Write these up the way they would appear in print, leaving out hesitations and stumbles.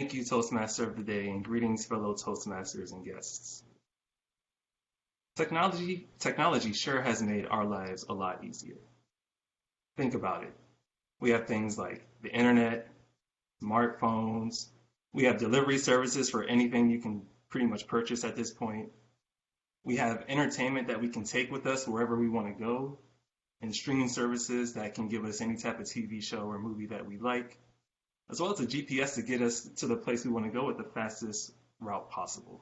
Thank you, Toastmaster of the Day, and greetings, fellow Toastmasters and guests. Technology sure has made our lives a lot easier. Think about it. We have things like the internet, smartphones, we have delivery services for anything you can pretty much purchase at this point. We have entertainment that we can take with us wherever we want to go, and streaming services that can give us any type of TV show or movie that we like, as well as a GPS to get us to the place we want to go with the fastest route possible.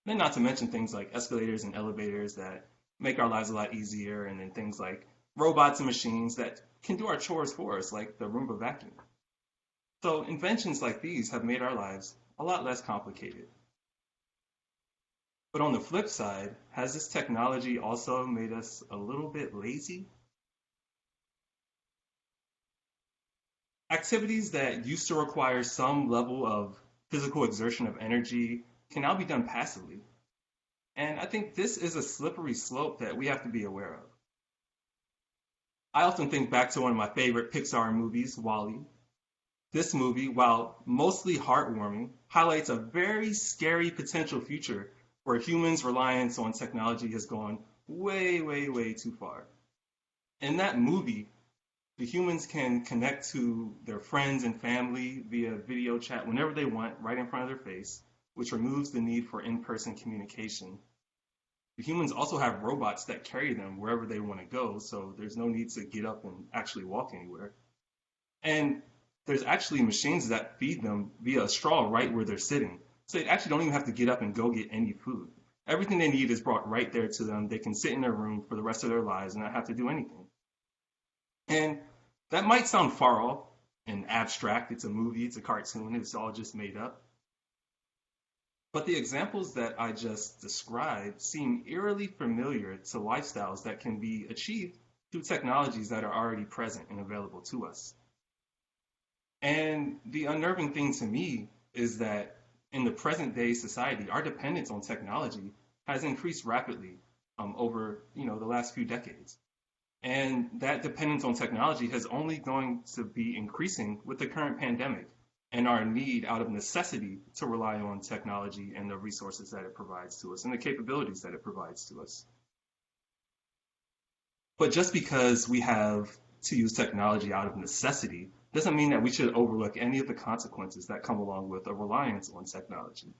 Then not to mention things like escalators and elevators that make our lives a lot easier, and then things like robots and machines that can do our chores for us, like the Roomba vacuum. So inventions like these have made our lives a lot less complicated. But on the flip side, has this technology also made us a little bit lazy? Activities that used to require some level of physical exertion of energy can now be done passively. And I think this is a slippery slope that we have to be aware of. I often think back to one of my favorite Pixar movies, WALL-E. This movie, while mostly heartwarming, highlights a very scary potential future where humans' reliance on technology has gone way, way, way too far. In that movie, the humans can connect to their friends and family via video chat whenever they want, right in front of their face, which removes the need for in-person communication. The humans also have robots that carry them wherever they want to go, so there's no need to get up and actually walk anywhere. And there's actually machines that feed them via a straw right where they're sitting. So they actually don't even have to get up and go get any food. Everything they need is brought right there to them. They can sit in their room for the rest of their lives and not have to do anything. And that might sound far off and abstract. It's a movie, it's a cartoon, it's all just made up. But the examples that I just described seem eerily familiar to lifestyles that can be achieved through technologies that are already present and available to us. And the unnerving thing to me is that in the present day society, our dependence on technology has increased rapidly over the last few decades. And that dependence on technology has only going to be increasing with the current pandemic and our need out of necessity to rely on technology and the resources that it provides to us and the capabilities that it provides to us. But just because we have to use technology out of necessity doesn't mean that we should overlook any of the consequences that come along with a reliance on technology.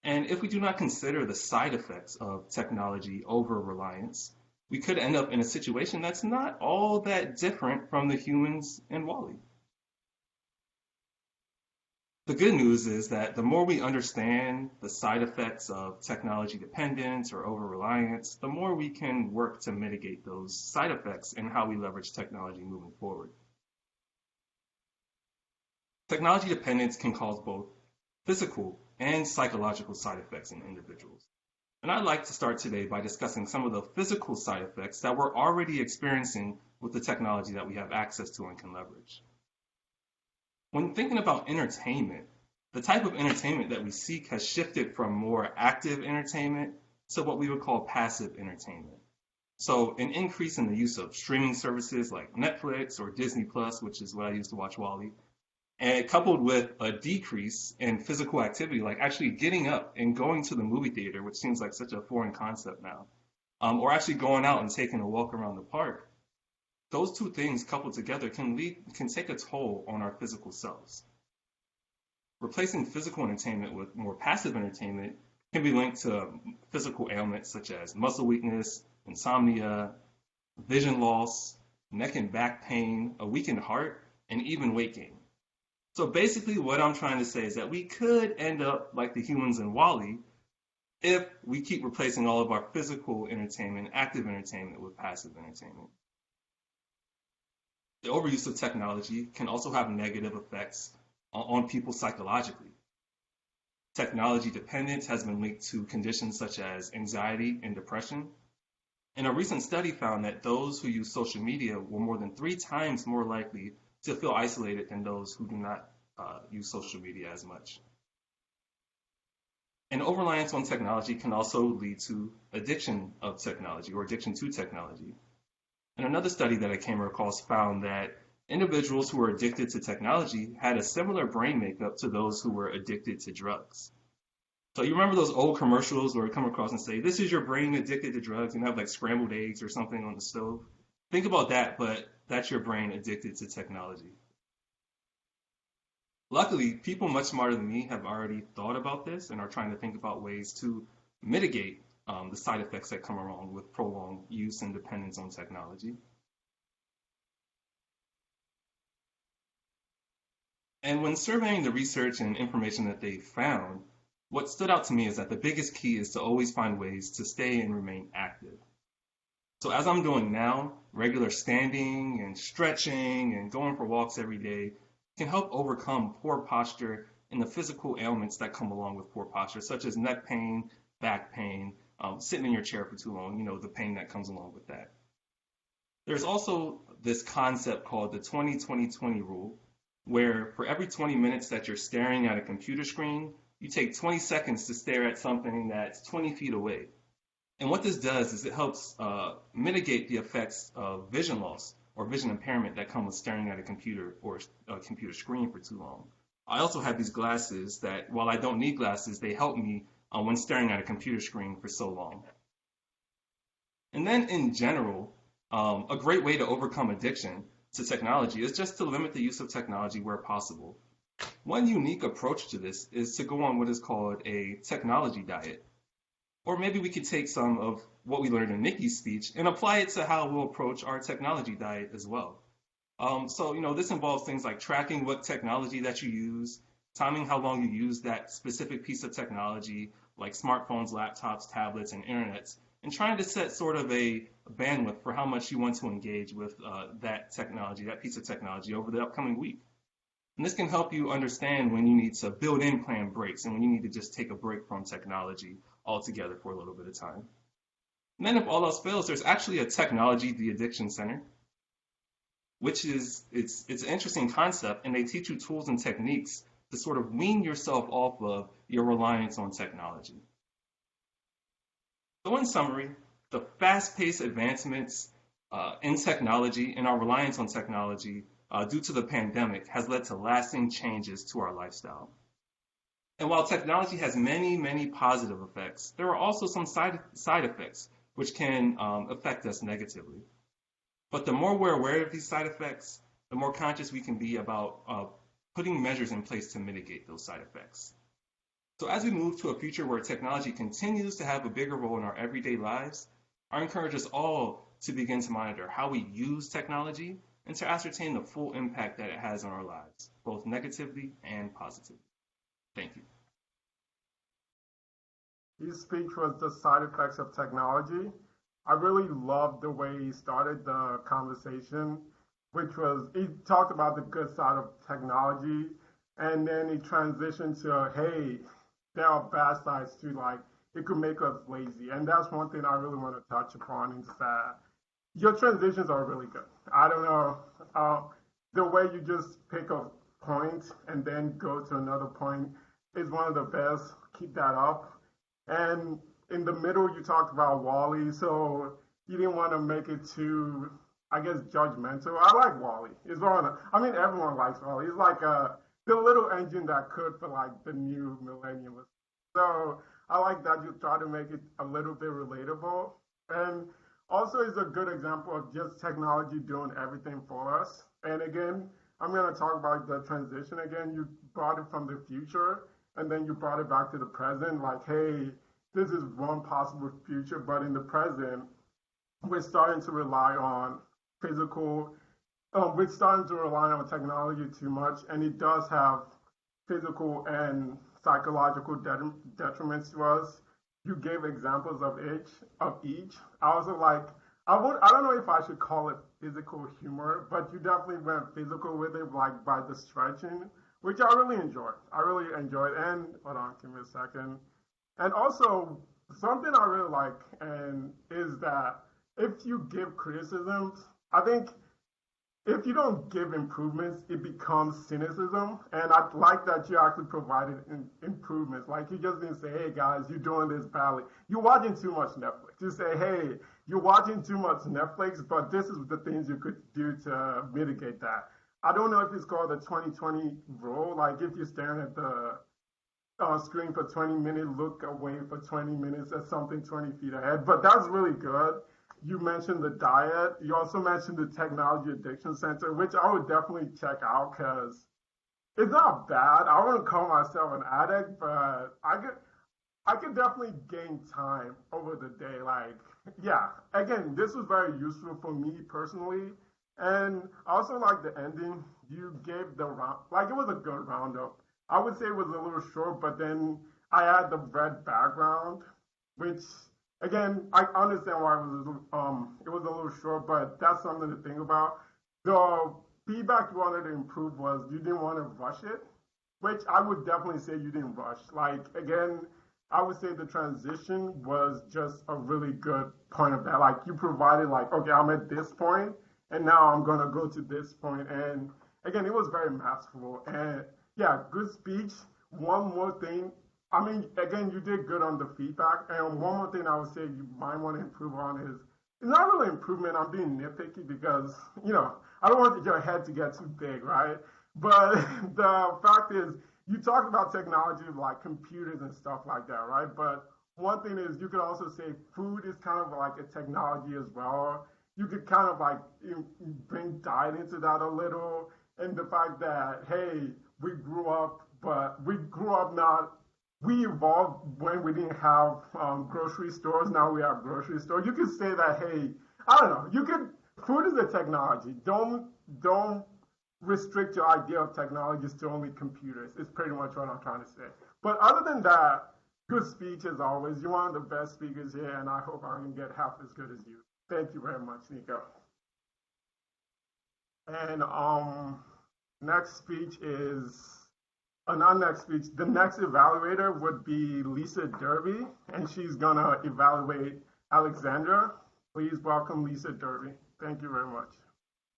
And if we do not consider the side effects of technology over reliance, we could end up in a situation that's not all that different from the humans in WALL-E. The good news is that the more we understand the side effects of technology dependence or over reliance, the more we can work to mitigate those side effects and how we leverage technology moving forward. Technology dependence can cause both physical and psychological side effects in individuals. And I'd like to start today by discussing some of the physical side effects that we're already experiencing with the technology that we have access to and can leverage. When thinking about entertainment, the type of entertainment that we seek has shifted from more active entertainment to what we would call passive entertainment. So an increase in the use of streaming services like Netflix or Disney Plus, which is what I use to watch WALL-E, and coupled with a decrease in physical activity, like actually getting up and going to the movie theater, which seems like such a foreign concept now, or actually going out and taking a walk around the park. Those two things coupled together can take a toll on our physical selves. Replacing physical entertainment with more passive entertainment can be linked to physical ailments such as muscle weakness, insomnia, vision loss, neck and back pain, a weakened heart, and even weight gain. So basically what I'm trying to say is that we could end up like the humans in WALL-E if we keep replacing all of our physical entertainment, active entertainment with passive entertainment. The overuse of technology can also have negative effects on people psychologically. Technology dependence has been linked to conditions such as anxiety and depression. And a recent study found that those who use social media were more than 3 times more likely to feel isolated than those who do not use social media as much. And over-reliance on technology can also lead to addiction of technology or addiction to technology. And another study that I came across found that Individuals who were addicted to technology had a similar brain makeup to those who were addicted to drugs. So you remember those old commercials where we come across and say, "This is your brain addicted to drugs," and have like scrambled eggs or something on the stove? Think about that, but that's your brain addicted to technology. Luckily, people much smarter than me have already thought about this and are trying to think about ways to mitigate the side effects that come along with prolonged use and dependence on technology. And when surveying the research and information that they found, what stood out to me is that the biggest key is to always find ways to stay and remain active. So as I'm doing now, regular standing and stretching and going for walks every day can help overcome poor posture and the physical ailments that come along with poor posture, such as neck pain, back pain, sitting in your chair for too long, the pain that comes along with that. There's also this concept called the 20-20-20 rule, where for every 20 minutes that you're staring at a computer screen, you take 20 seconds to stare at something that's 20 feet away. And what this does is it helps mitigate the effects of vision loss or vision impairment that come with staring at a computer or a computer screen for too long. I also have these glasses that, while I don't need glasses, they help me when staring at a computer screen for so long. And then in general, a great way to overcome addiction to technology is just to limit the use of technology where possible. One unique approach to this is to go on what is called a technology diet. Or maybe we could take some of what we learned in Nikki's speech and apply it to how we'll approach our technology diet as well. This involves things like tracking what technology that you use, timing how long you use that specific piece of technology, like smartphones, laptops, tablets, and internets, and trying to set sort of a bandwidth for how much you want to engage with that technology, that piece of technology over the upcoming week. And this can help you understand when you need to build in planned breaks and when you need to just take a break from technology altogether for a little bit of time. And then if all else fails, there's actually a technology de-addiction center, which is it's an interesting concept, and they teach you tools and techniques to sort of wean yourself off of your reliance on technology. So in summary, the fast-paced advancements in technology and our reliance on technology due to the pandemic has led to lasting changes to our lifestyle. And while technology has many, many positive effects, there are also some side effects which can affect us negatively. But the more we're aware of these side effects, the more conscious we can be about putting measures in place to mitigate those side effects. So as we move to a future where technology continues to have a bigger role in our everyday lives, I encourage us all to begin to monitor how we use technology and to ascertain the full impact that it has on our lives, both negatively and positively. Thank you. His speech was the side effects of technology. I really loved the way he started the conversation, which was he talked about the good side of technology, and then he transitioned to, hey, there are bad sides too, like it could make us lazy. And that's one thing I really want to touch upon is that your transitions are really good. I don't know, the way you just pick a point and then go to another point is one of the best. Keep that up. And in the middle, you talked about Wally, so you didn't want to make it too, I guess, judgmental. I like Wally. It's one of I mean, everyone likes Wally. It's like the little engine that could for like the new millennium. So I like that you try to make it a little bit relatable. And also, it's a good example of just technology doing everything for us. And again, I'm going to talk about the transition again. You brought it from the future, and then you brought it back to the present. Like, hey, this is one possible future, but in the present, we're starting to rely on physical, we're starting to rely on technology too much, and it does have physical and psychological detriments to us. You gave examples of each. I also like, I don't know if I should call it physical humor, but you definitely went physical with it, like by the stretching, which I really enjoyed. And hold on, give me a second. And also, something I really like and is that if you give criticisms, I think if you don't give improvements, it becomes cynicism. And I like that you actually provided improvements. Like you just didn't say, hey guys, you're doing this badly. You're watching too much Netflix. You say, hey, you're watching too much Netflix, but this is the things you could do to mitigate that. I don't know if it's called the 2020 rule. Like if you're staring at the screen for 20 minutes, look away for 20 minutes at something 20 feet ahead. But that's really good. You mentioned the diet. You also mentioned the Technology Addiction Center, which I would definitely check out because it's not bad. I wouldn't call myself an addict, but I could definitely gain time over the day. Like, yeah, again, this was very useful for me personally. And I also like the ending. You gave the round, like it was a good roundup. I would say it was a little short, but then I had the red background, which again, I understand why it was a little short, but that's something to think about. The feedback you wanted to improve was you didn't want to rush it, which I would definitely say you didn't rush. Like again, I would say the transition was just a really good point of that. Like you provided like, okay, I'm at this point and now I'm gonna go to this point. And again, it was very masterful. And yeah, good speech. One more thing. I mean, again, you did good on the feedback. And one more thing I would say you might want to improve on is it's not really improvement. I'm being nitpicky because, I don't want your head to get too big, right? But the fact is, you talked about technology like computers and stuff like that, right? But one thing is you could also say food is kind of like a technology as well. You could kind of like bring diet into that a little, and the fact that hey, we grew up not. We evolved when we didn't have grocery stores. Now we have grocery stores. You could say that hey, I don't know. You could food is a technology. Don't restrict your idea of technologies to only computers. It's pretty much what I'm trying to say. But other than that, good speech as always. You're one of the best speakers here, and I hope I can get half as good as you. Thank you very much, Nico. And next speech is not next speech. The next evaluator would be Lisa Derby, and she's gonna evaluate Alexandra. Please welcome Lisa Derby. Thank you very much.